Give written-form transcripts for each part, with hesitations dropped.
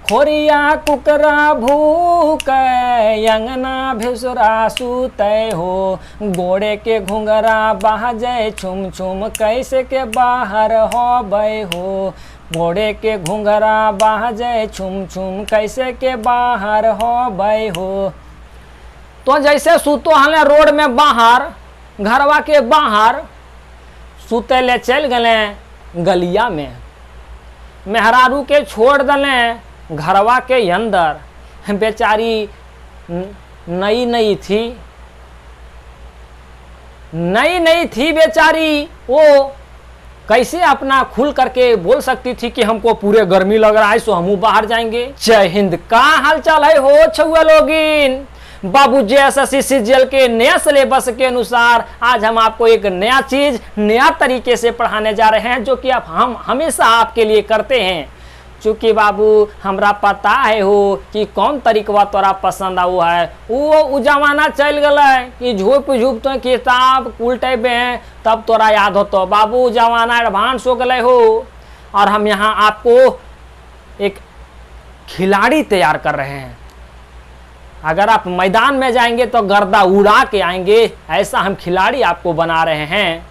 खोरिया कुकरा भूक अंगना भेसुरा सुतय हो, गोड़े के घुंघरा बाजे छुम छुम कैसे के बाहर होबै हो, घोड़े के घुंघरा बाजे छुम छुम कैसे के बाहर होबै हो। तो जैसे सुतो हले रोड में बाहर, घरवा के बाहर सुते ले चल गले गलिया में, मेहरारू के छोड़ दले घरवा के अंदर। बेचारी नई नई थी बेचारी, वो कैसे अपना खुल करके बोल सकती थी कि हमको पूरे गर्मी लग रहा है सो हम बाहर जाएंगे। जय हिंद, का हाल चाल है हो छुआ लोगिन। बाबू JSSC के नया सिलेबस के अनुसार आज हम आपको एक नया चीज नया तरीके से पढ़ाने जा रहे हैं, जो कि हम हमेशा आपके लिए करते हैं। चूँकि बाबू हमरा पता है हो कि कौन तरीका तोरा पसंद आओ है, वो जमाना चल गया कि झूप तो किताब उल्टेबे तब तोरा याद होतो। बाबू जमाना एडवांस हो गए हो, और हम यहाँ आपको एक खिलाड़ी तैयार कर रहे हैं। अगर आप मैदान में जाएंगे तो गर्दा उड़ा के आएंगे, ऐसा हम खिलाड़ी आपको बना रहे हैं।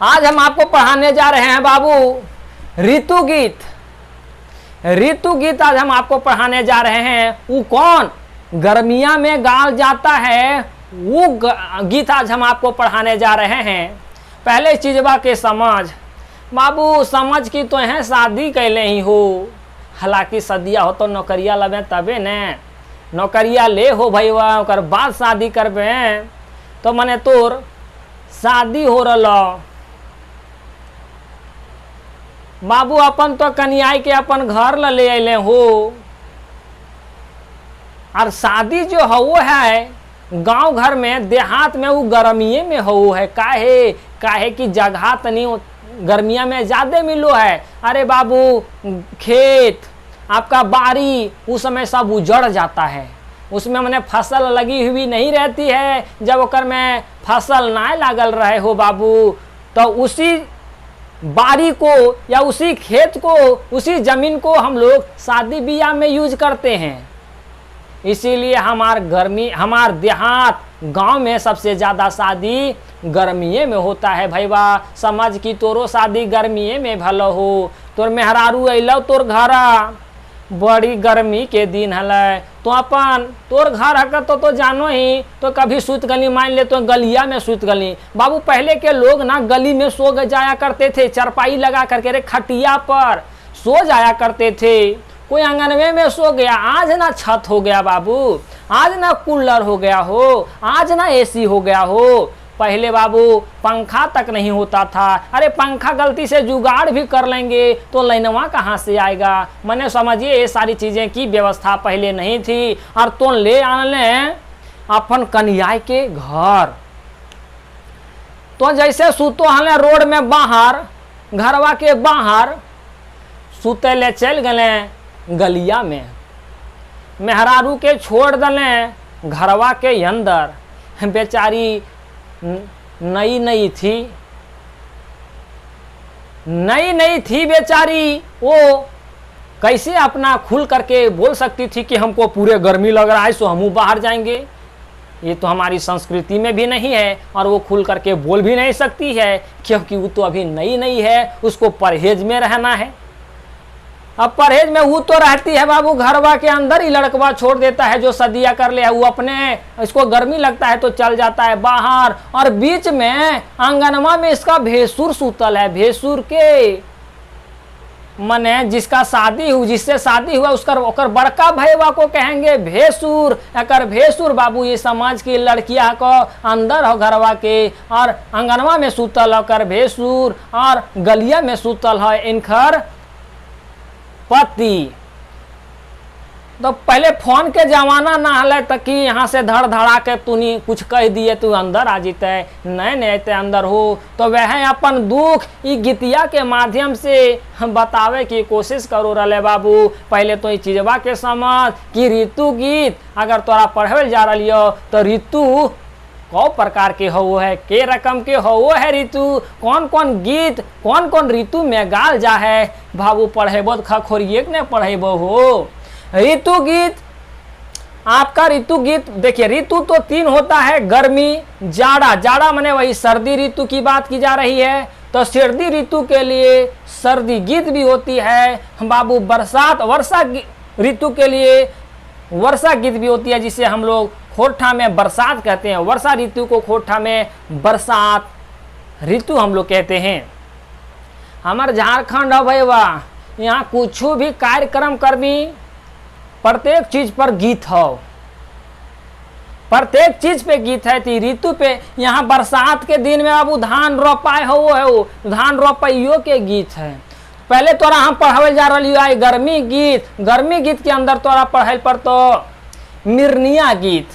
आज हम आपको पढ़ाने जा रहे हैं बाबू ऋतु गीत आज हम आपको पढ़ाने जा रहे हैं। वो कौन गर्मिया में गाल जाता है, वो गीत आज हम आपको पढ़ाने जा रहे हैं। पहले चीजवा के समझ बाबू, समझ की तो है शादी कैले ही हो, हालांकि सदिया हो तो नौकरिया लबे तबे न, नौकरिया ले हो भैया ओकर बाद शादी करबे तो मने तोर शादी हो रहा। बाबू अपन तो कन्याई के अपन घर ले अले हो, और शादी जो हो है गांव घर में देहात में वो गर्मिये में हो है। काहे कि जगह तनी गर्मिया में ज्यादा मिलो है। अरे बाबू खेत आपका बारी उस समय सब उजड़ जाता है, उसमें मैंने फसल लगी हुई नहीं रहती है। जब ओकर में फसल ना लागल रहे हो बाबू, तो उसी बारी को या उसी खेत को, उसी जमीन को हम लोग शादी ब्याह में यूज करते हैं। इसीलिए हमार देहात गांव में सबसे ज्यादा शादी गर्मिये में होता है। भैया समझ की तोरो शादी गर्मिये में भलो हो, तोर मेहरारू अलो तोर घरा, बड़ी गर्मी के दिन हल तो अपन तोर घर हक तो जानो ही, तो कभी सुत गली मान ले तो गलिया में सुत गली। बाबू पहले के लोग ना गली में सो जाया करते थे, चरपाई लगा करके रे खटिया पर सो जाया करते थे। कोई आंगनवे में सो गया, आज ना छत हो गया बाबू, आज ना कूलर हो गया हो, आज ना AC हो गया हो। पहले बाबू पंखा तक नहीं होता था। अरे पंखा गलती से जुगाड़ भी कर लेंगे तो लाइनवा कहाँ से आएगा। मैंने समझिए ये सारी चीजें की व्यवस्था पहले नहीं थी, और तो ले आने अपन कन्याई के घर। तो जैसे सुतो हले रोड में बाहर, घरवा के बाहर सुते ले चल गले गलिया में, मेहरारू के छोड़ दले घरवा के अंदर। बेचारी नई नई थी बेचारी, वो कैसे अपना खुल करके बोल सकती थी कि हमको पूरे गर्मी लग रहा है सो हम बाहर जाएंगे। ये तो हमारी संस्कृति में भी नहीं है, और वो खुल करके बोल भी नहीं सकती है, क्योंकि वो तो अभी नई है, उसको परहेज में रहना है। अब परहेज में वो तो रहती है बाबू, घरवा के अंदर ही लड़कवा छोड़ देता है जो सदिया कर ले, वो अपने इसको गर्मी लगता है तो चल जाता है बाहर। और बीच में आंगनमा में इसका भेसुर सूतल है। भेसुर के मने जिसका शादी हुई, जिससे शादी हुआ उसका ओकर बड़का भैया को कहेंगे भेसुर। अकर भेसुर बाबू ये समाज की लड़किया को अंदर हो घरवा के, और आंगनवा में सूतल होकर भेसुर, और गलिया में सूतल है इनकर पति। तो पहले फोन के जमाना ना हल तक कि यहाँ से धड़ धड़ा के तूनी कुछ कह दिए तू अंदर आ जीते, नहीं अते अंदर हो। तो वह अपन दुख ई गीतिया के माध्यम से हम बतावे की कोशिश करो रहे बाबू। पहले तो ये चीजवा के समझ कि ऋतु गीत अगर तोरा पढ़े जा रही हो तो ऋतु कौ प्रकार के हो है, के रकम के हो है ऋतु, कौन कौन गीत कौन कौन ऋतु में गाल जा है। बाबू पढ़ेबो खखोरिए ने पढ़ेबो हो। ऋतु गीत, आपका ऋतु गीत देखिए, ऋतु तो 3 होता है, गर्मी, जाड़ा। जाड़ा माने वही सर्दी ऋतु की बात की जा रही है, तो सर्दी ऋतु के लिए सर्दी गीत भी होती है बाबू। बरसात, वर्षा ऋतु के लिए वर्षा गीत भी होती है, जिसे हम लोग खोरठा में बरसात कहते हैं। वर्षा ऋतु को खोरठा में बरसात ऋतु हम लोग कहते हैं। हमार झारखंड है भैया, यहाँ कुछ भी कार्यक्रम करबी, प्रत्येक चीज पर गीत हो, प्रत्येक चीज पे गीत है। ती ऋतु पे यहाँ बरसात के दिन में बाबू धान रोपाए हो है, वो धान रोपाइयो के गीत है। पहले तोरा हम पढ़ावे जा रही है गर्मी गीत। गर्मी गीत के अंदर तोरा पढ़ाई पर तो मिरनिया गीत,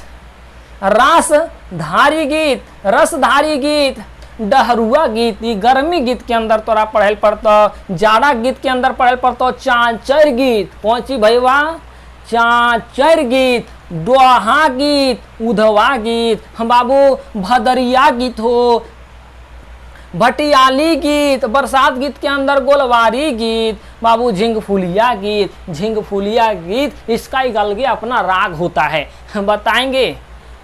रसधारी गीत, रसधारी गीत, डहरुआ गीत। ये गर्मी गीत के अंदर तोरा पढ़ाई पर तो। जाड़ा गीत के अंदर पढ़ाई पर तो चांचर गीत, पहुंची भैया, चांचर गीत, डोहा गीत, उधवा गीत, हम बाबू भदरिया गीत हो, भटियाली गीत। बरसात गीत के अंदर गोलवारी गीत, बाबू झिंगफुलिया गीत, झिंगफुलिया गीत। इसका ही अलग अपना राग होता है, बताएंगे,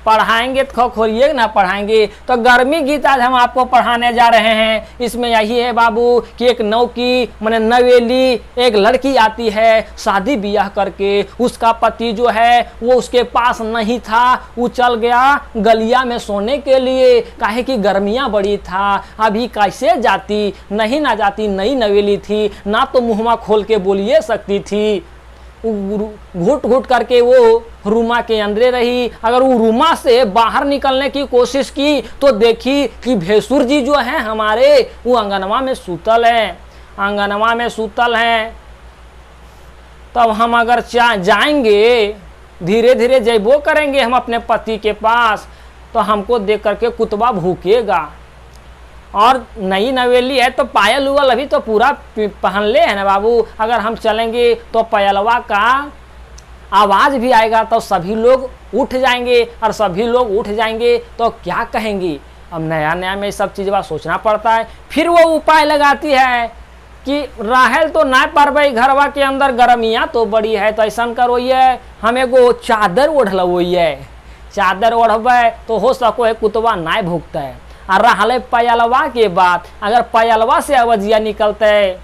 पढ़ाएंगे तो खखोरिए ना पढ़ाएंगे। तो गर्मी गीत आज हम आपको पढ़ाने जा रहे हैं। इसमें यही है बाबू कि एक नौकी माने नवेली एक लड़की आती है शादी ब्याह करके, उसका पति जो है वो उसके पास नहीं था, वो चल गया गलिया में सोने के लिए, काहे कि गर्मियाँ बड़ी था। अभी कैसे जाती, नहीं ना जाती, नई नवेली थी ना, तो मुँहमा खोल के बोलिए सकती थी। घुट घुट करके वो रूमा के अंदर रही। अगर वो रूमा से बाहर निकलने की कोशिश की तो देखी कि भैंसुर जी जो हैं हमारे, वो आंगनवा में सूतल हैं, आंगनवा में सूतल हैं। तब हम अगर जाएंगे, धीरे धीरे जैबो करेंगे हम अपने पति के पास, तो हमको देख करके कुतबा भूकेगा। और नई नवेली है तो पायल उगल अभी तो पूरा पहन ले है ना बाबू। अगर हम चलेंगे तो पायलवा का आवाज़ भी आएगा, तो सभी लोग उठ जाएंगे, और सभी लोग उठ जाएंगे तो क्या कहेंगी। अब नया नया में सब चीज़ सोचना पड़ता है। फिर वो उपाय लगाती है कि राहल तो ना पारबई, घरवा के अंदर गर्मियाँ तो बड़ी है, तो ऐसा करो ये हम एगो चादर ओढ़ है, चादर ओढ़ब तो हो सको है कुतवा ना भूखता है। और रहा पयलवा के बाद, अगर पयलवा से आवाजिया निकलते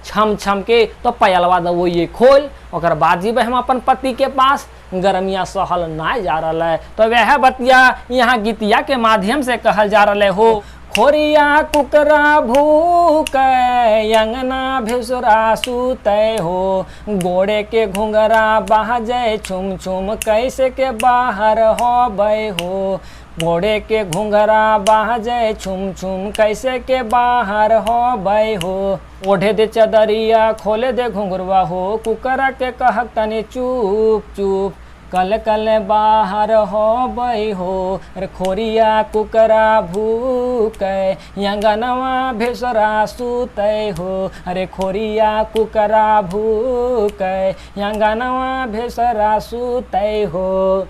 छम छम के, तो पयलवा दो ये खोल, और बाद जीब हम अपन पति के पास, गर्मिया सहल ना जा रहा है। तो वह बतिया यहाँ गीतिया के माध्यम से कहल जा रहा हो। खोरिया कुकरा भूक अंगना भेसुरा सूते हो, गोड़े के घुंघरा बाजे छुम छुम कैसे के बाहर हो बे हो, घोड़े के घुंघरा बाजे छुम छुम कैसे के बाहर हो बे हो, ओढ़े दे चदरिया खोले दे घुंघरवा हो, कुकरा के कह तनी चुप चुप कल कल बाहर हो बई हो, अरे खोरिया कुकरा भूक अंगनवा भेसरा सूते हो, अरे खोरिया कुकरा भूक अंगनवा भेसरा सूते हो।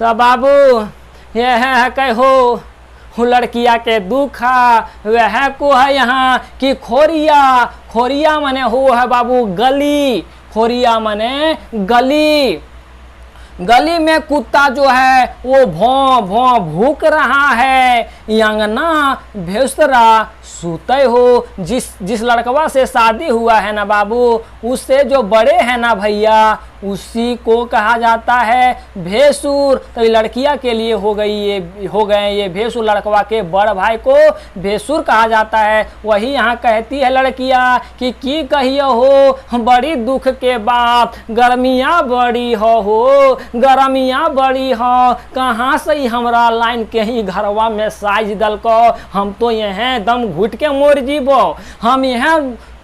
तो बाबू यह है कहो लड़किया के दुखा, वह को है यहाँ कि खोरिया, खोरिया मने हो है बाबू गली, खोरिया मने गली, गली में कुत्ता जो है वो भौं भौं भूक रहा है, अंगना भेसरा सूते हो। जिस लड़कवा से शादी हुआ है ना बाबू, उससे जो बड़े हैं ना भैया, उसी को कहा जाता है भेसुर। तो लड़किया के लिए हो गए ये भेसुर, लड़कवा के बड़ भाई को भेसुर कहा जाता है। वही यहाँ कहती है लड़किया कि की कहियो हो बड़ी दुख के बात, गर्मियाँ बड़ी हो, गर्मियाँ बड़ी हो, कहाँ से हमरा लाइन के ही घरवा में साइज दल को, हम तो यहाँ दम घुट के मोर जीबो, हम यहाँ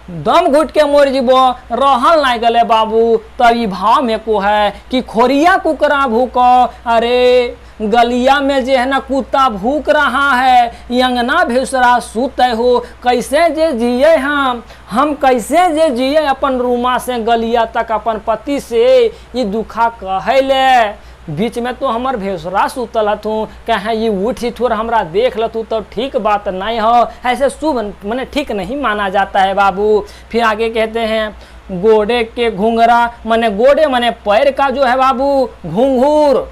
दम घुट के मोर जीबो, रहल नहीं गले बाबू। तभी भाव में को है कि खोरिया कुकरा भूको, अरे गलिया में जे है ना कुत्ता भूक रहा है, अंगना भेसरा सूते हो, कैसे जे जिए हम कैसे जे जिए अपन रूमा से गलिया तक अपन पति से, ये दुखा कहले बीच में तो हमर भेसरा सुतल हथू कहे ये उठी थोड़ा हमरा देख लतू तो ठीक बात नहीं हो, ऐसे शुभ मैंने ठीक नहीं माना जाता है बाबू। फिर आगे कहते हैं गोड़े के घुंघरा मने गोड़े मने पैर का जो है बाबू घुंघूर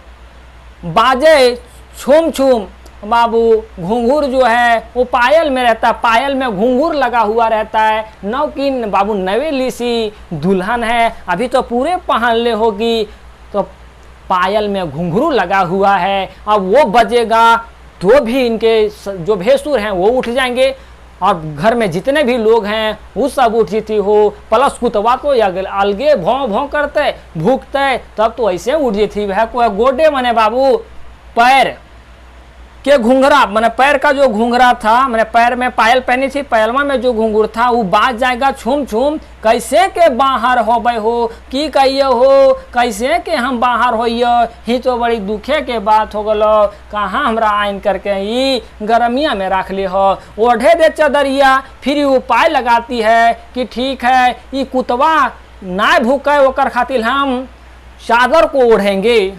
बाजे छुम छुम बाबू। घुंघूर जो है वो पायल में रहता है, पायल में घुंघूर लगा हुआ रहता है। नौकीन बाबू नवेली सी दुल्हन है, अभी तो पूरे पहन ले होगी, तो पायल में घुंघरू लगा हुआ है। अब वो बजेगा तो भी इनके जो भैंसुर हैं वो उठ जाएंगे और घर में जितने भी लोग हैं वो सब उठी थी हो। प्लस कुतवा तो अलगे भौं भौं करते भूखते तब तो ऐसे उठ थी वह को गोडे मने बाबू पैर के घुंघरा मैंने पैर का जो घुंघरा था, मैंने पैर में पायल पहनी थी, पायलवा में जो घुंघूर था वो बाज जाएगा छुम छुम। कैसे के बाहर हो बे हो की कहिए हो, कैसे के हम बाहर होइयो, ही तो बड़ी दुखे के बात हो गलो। कहाँ हमरा आइन करके ई गरमिया में रख ली हो, ओढ़े दे चदरिया। फिर उपाय लगाती है कि ठीक है ये कुतवा ना भूखे ओकर खातिर हम चादर को ओढ़ेंगे।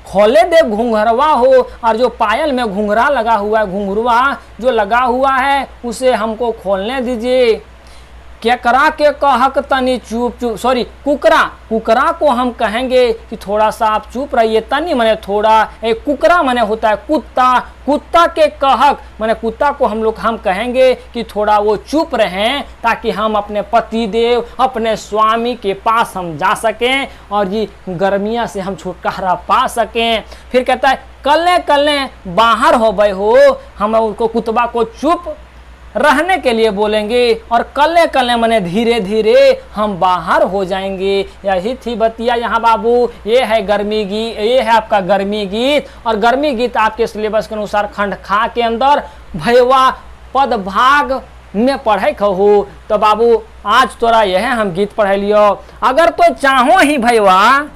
खोले दे घुंघरवा हो, और जो पायल में घुंघरा लगा हुआ है, घुंघरुआ जो लगा हुआ है उसे हमको खोलने दीजिए। क्या करा के कहक तनी चुप चुप सॉरी कुकरा, कुकरा को हम कहेंगे कि थोड़ा सा आप चुप रहिए। तनी मने थोड़ा, एक कुकरा मने होता है कुत्ता, कुत्ता के कहक मने कुत्ता को हम कहेंगे कि थोड़ा वो चुप रहें ताकि हम अपने पति देव अपने स्वामी के पास हम जा सकें और ये गर्मियाँ से हम छुटकारा पा सकें। फिर कहता है कल्ले कल्ले बाहर हो गए हो, हम उनको कुतबा को चुप रहने के लिए बोलेंगे और कल्ले कल्ले मने धीरे धीरे हम बाहर हो जाएंगे। यही थी बतिया यहाँ बाबू। ये है गर्मी गीत, ये है आपका गर्मी गीत। और गर्मी गीत आपके सिलेबस के अनुसार खंड खा के अंदर भैया पद भाग में पढ़े कहू तो बाबू आज तोरा यह हम गीत पढ़े लियो। अगर तो चाहो ही भैया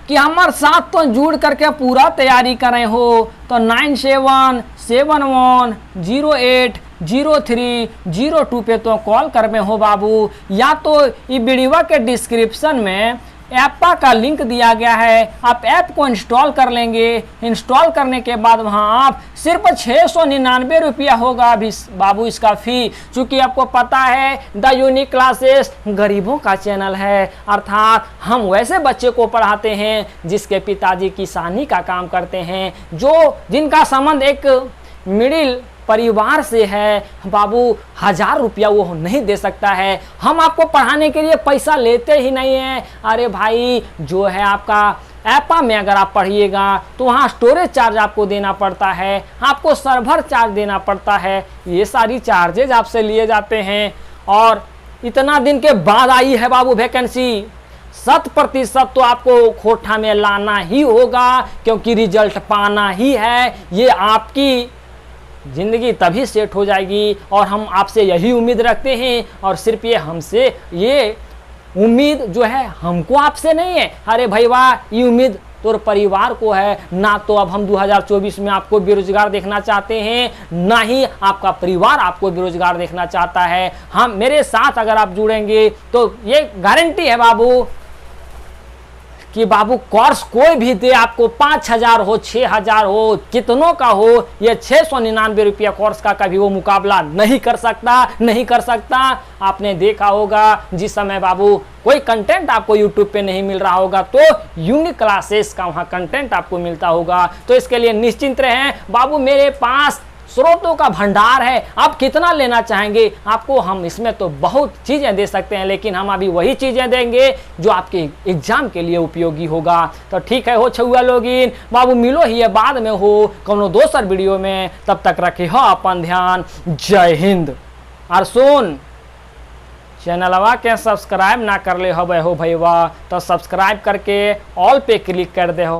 कि हमारे साथ तो जुड़ करके पूरा तैयारी करें हो तो 9771080302 पे तो कॉल कर में हो बाबू, या तो ये वीडियो के डिस्क्रिप्शन में ऐप्पा का लिंक दिया गया है, आप ऐप को इंस्टॉल कर लेंगे। इंस्टॉल करने के बाद वहाँ आप सिर्फ 699 रुपया होगा अभी बाबू इसका फ़ी। चूँकि आपको पता है द यूनिक क्लासेस गरीबों का चैनल है, अर्थात हम वैसे बच्चे को पढ़ाते हैं जिसके पिताजी किसानी का काम करते हैं, जिनका संबंध एक मिडिल परिवार से है। बाबू 1000 रुपया वो नहीं दे सकता है, हम आपको पढ़ाने के लिए पैसा लेते ही नहीं है। अरे भाई जो है आपका ऐप्पा में अगर आप पढ़िएगा तो वहाँ स्टोरेज चार्ज आपको देना पड़ता है, आपको सर्वर चार्ज देना पड़ता है, ये सारी चार्जेज आपसे लिए जाते हैं। और इतना दिन के बाद आई है बाबू वैकेंसी, 100% तो आपको खोटा में लाना ही होगा क्योंकि रिजल्ट पाना ही है। ये आपकी ज़िंदगी तभी सेट हो जाएगी और हम आपसे यही उम्मीद रखते हैं। और सिर्फ ये हमसे ये उम्मीद जो है हमको आपसे नहीं है, अरे भैया ये उम्मीद तो परिवार को है ना। तो अब हम 2024 में आपको बेरोजगार देखना चाहते हैं, ना ही आपका परिवार आपको बेरोजगार देखना चाहता है। हम मेरे साथ अगर आप जुड़ेंगे तो ये गारंटी है बाबू कि बाबू कोर्स कोई भी दे, आपको 5000 हो 6000 हो कितनों का हो, ये 699 रुपया कोर्स का कभी वो मुकाबला नहीं कर सकता। आपने देखा होगा जिस समय बाबू कोई कंटेंट आपको यूट्यूब पे नहीं मिल रहा होगा तो यूनिक क्लासेस का वहाँ कंटेंट आपको मिलता होगा। तो इसके लिए निश्चिंत रहें बाबू, मेरे पास स्रोतों का भंडार है। आप कितना लेना चाहेंगे, आपको हम इसमें तो बहुत चीज़ें दे सकते हैं, लेकिन हम अभी वही चीज़ें देंगे जो आपके एग्जाम के लिए उपयोगी होगा। तो ठीक है हो छुआ लोगिन बाबू, मिलो ही बाद में हो कोनो दोसर वीडियो में, तब तक रखे हो अपन ध्यान। जय हिंद। और सुन, चैनलवा के सब्सक्राइब ना कर ले हो भैया तो सब्सक्राइब करके ऑल पे क्लिक कर दे हो।